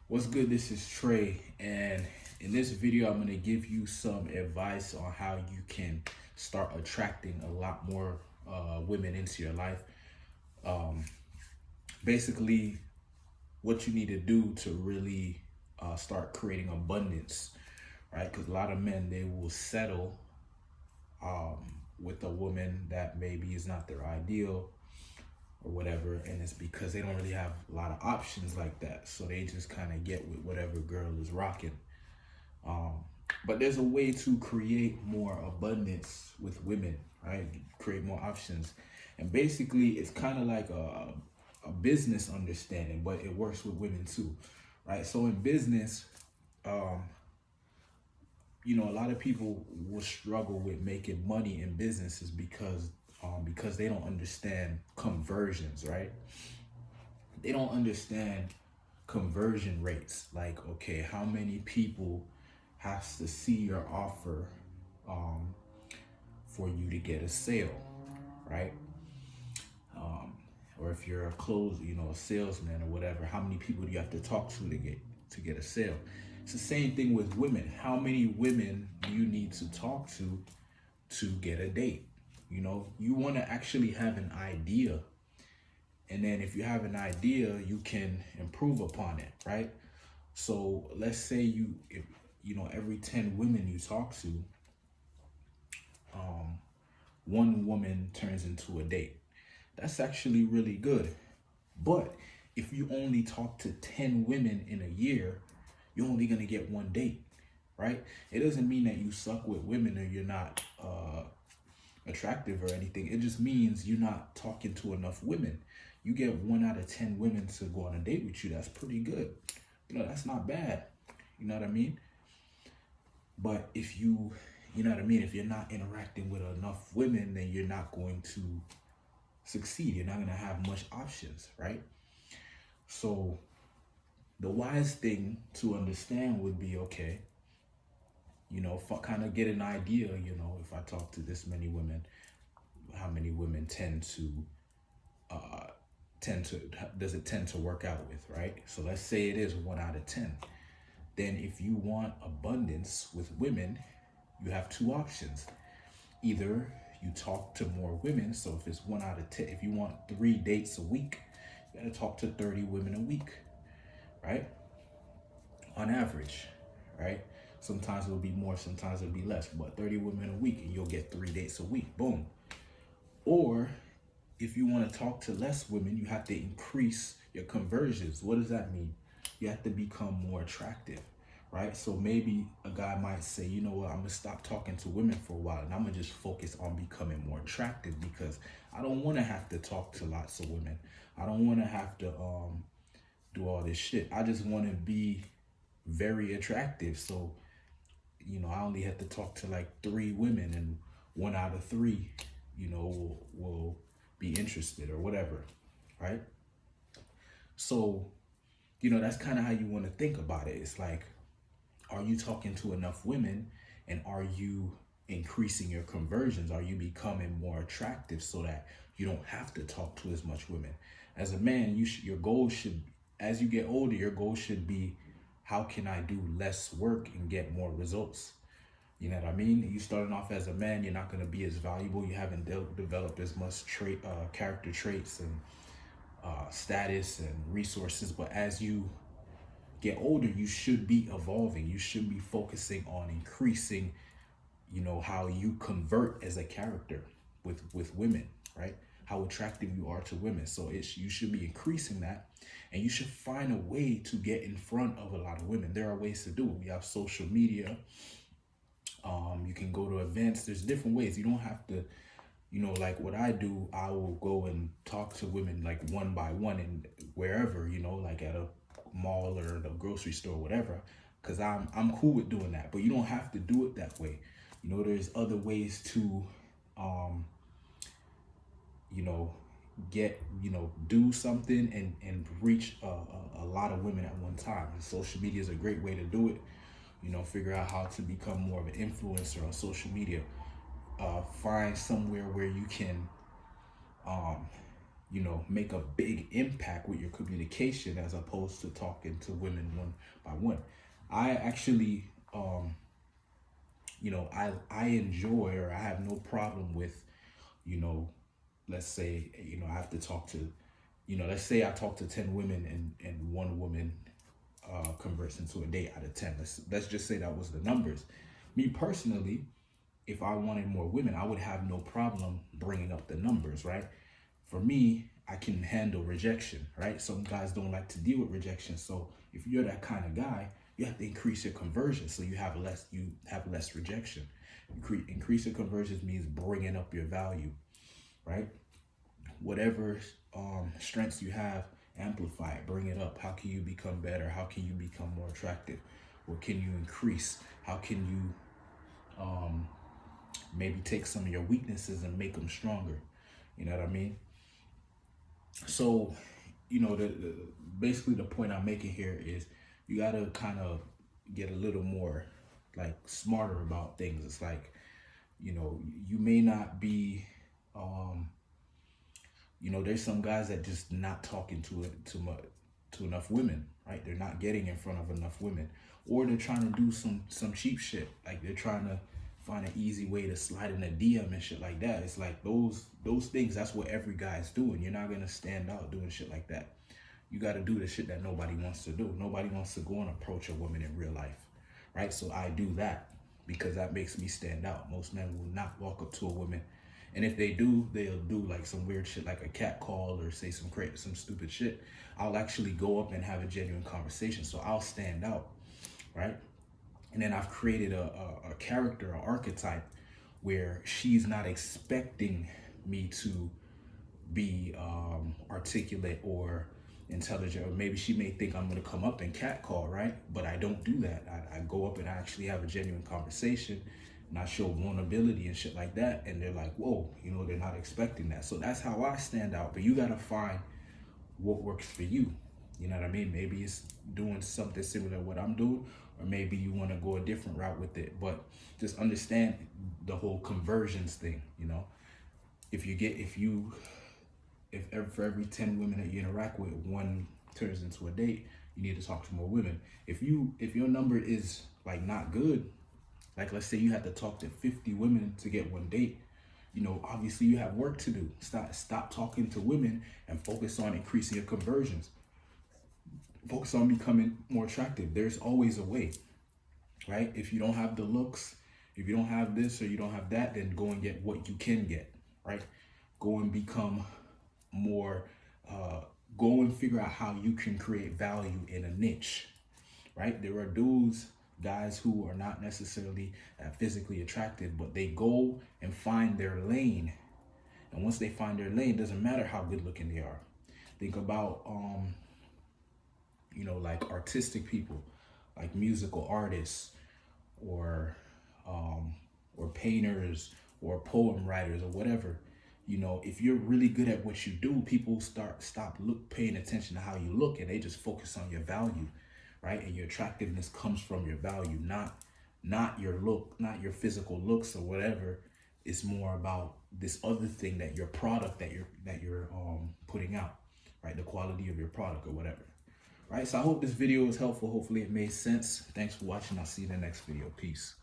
What's good? This is Trey, and in this video, I'm going to give you some advice on how you can start attracting a lot more women into your life. Um, Basically, what you need to do to really start creating abundance, right? Because a lot of men, they will settle with a woman that maybe is not their ideal or whatever, and it's because they don't really have a lot of options like that, so they just kind of get with whatever girl is rocking. um, but there's a way to create more abundance with women, right? Create more options, and basically it's kind of like a business understanding, but it works with women too, right? So in business, um, a lot of people will struggle with making money in businesses because they don't understand conversions, right? They don't understand conversion rates. Like, okay, how many people has to see your offer um, for you to get a sale, right? Um, or if you're a a salesman or whatever, how many people do you have to talk to get a sale? It's the same thing with women. How many women do you need to talk to get a date? You want to actually have an idea, and then if you have an idea, you can improve upon it, right? So let's say if every 10 women you talk to, um, one woman turns into a date. That's actually really good. But if you only talk to 10 women in a year, you're only going to get one date, right? It doesn't mean that you suck with women or you're not attractive or anything. It just means you're not talking to enough women. You get 1 out of 10 women to go on a date with you. That's pretty good. That's not bad. You know what I mean? But you know what I mean? If you're not interacting with enough women, then you're not going to succeed. You're not going to have much options, right? So the wise thing to understand would be, okay, kind of get an idea, if I talk to this many women, how many women uh, does it tend to work out with, right? So let's say it is 1 out of 10. Then if you want abundance with women, you have two options. Either you talk to more women. So if it's 1 out of 10, if you want 3 dates a week, you gotta talk to 30 women a week, right? On average, right? Sometimes it'll be more, sometimes it'll be less, but 30 women a week and you'll get 3 dates a week. Boom. Or if you want to talk to less women, you have to increase your conversions. What does that mean? You have to become more attractive, right? So maybe a guy might say, you know what, I'm gonna stop talking to women for a while and I'm gonna just focus on becoming more attractive, because I don't want to have to talk to lots of women. I don't want to have to do all this shit. I just want to be very attractive. So, I only have to talk to like 3 women, and 1 out of 3, will be interested or whatever, right? So, that's kind of how you want to think about it. It's like, are you talking to enough women, and are you increasing your conversions? Are you becoming more attractive so that you don't have to talk to as much women? As a man, your goal should, as you get older, your goal should be, how can I do less work and get more results? You know what I mean? You starting off as a man, you're not going to be as valuable. You haven't developed as much character traits and status and resources. But as you get older, you should be evolving. You should be focusing on increasing, how you convert as a character with women, right? How attractive you are to women. So you should be increasing that, and you should find a way to get in front of a lot of women. There are ways to do it. We have social media. You can go to events. There's different ways. You don't have to, like what I do, I will go and talk to women like one by one and wherever, like at a mall or the grocery store, whatever, because I'm cool with doing that. But you don't have to do it that way. There's other ways to, um, you know, do something and reach a lot of women at one time. And social media is a great way to do it. Figure out how to become more of an influencer on social media. Find somewhere where you can make a big impact with your communication as opposed to talking to women one by one. I actually, I enjoy, or I have no problem with, you know, let's say, I have to talk to, let's say I talk to 10 women and one woman converts into a date out of 10. Let's just say that was the numbers. Me personally, if I wanted more women, I would have no problem bringing up the numbers, right? For me, I can handle rejection, right? Some guys don't like to deal with rejection. So if you're that kind of guy, you have to increase your conversion so you have less rejection. Increase your conversions means bringing up your value, right? Whatever strengths you have, amplify it, bring it up. How can you become better? How can you become more attractive? What can you increase? How can you maybe take some of your weaknesses and make them stronger? You know what I mean? So, basically the point I'm making here is you gotta kind of get a little more like smarter about things. It's like, you may not be, there's some guys that just not talking to enough women, right? They're not getting in front of enough women, or they're trying to do some cheap shit. Like they're trying to find an easy way to slide in a DM and shit like that. It's like those things. That's what every guy's doing. You're not gonna stand out doing shit like that. You got to do the shit that nobody wants to do. Nobody wants to go and approach a woman in real life, right? So I do that because that makes me stand out. Most men will not walk up to a woman, and if they do, they'll do like some weird shit, like a cat call or say some stupid shit. I'll actually go up and have a genuine conversation, so I'll stand out, right? And then I've created a character, an archetype, where she's not expecting me to be articulate or intelligent, or maybe she may think I'm gonna come up and catcall, right? But I don't do that. I go up and I actually have a genuine conversation, and I show vulnerability and shit like that, and they're like, whoa, they're not expecting that. So that's how I stand out. But you gotta find what works for you. You know what I mean? Maybe it's doing something similar to what I'm doing, or maybe you want to go a different route with it. But just understand the whole conversions thing. If for every 10 women that you interact with, one turns into a date, you need to talk to more women. If your number is like not good, like let's say you had to talk to 50 women to get one date, obviously you have work to do. Stop talking to women and focus on increasing your conversions. Focus on becoming more attractive. There's always a way, right? If you don't have the looks, if you don't have this or you don't have that, then go and get what you can get, right? Go and become more, go and figure out how you can create value in a niche, right? There are guys who are not necessarily physically attractive, but they go and find their lane. And once they find their lane, it doesn't matter how good looking they are. Think about, like artistic people, like musical artists, or painters, or poem writers, or whatever. If you're really good at what you do, people stop paying attention to how you look, and they just focus on your value, right? And your attractiveness comes from your value, not your look, not your physical looks or whatever. It's more about this other thing, that your product that you're putting out, right? The quality of your product or whatever. Right, so I hope this video was helpful. Hopefully it made sense. Thanks for watching. I'll see you in the next video. Peace.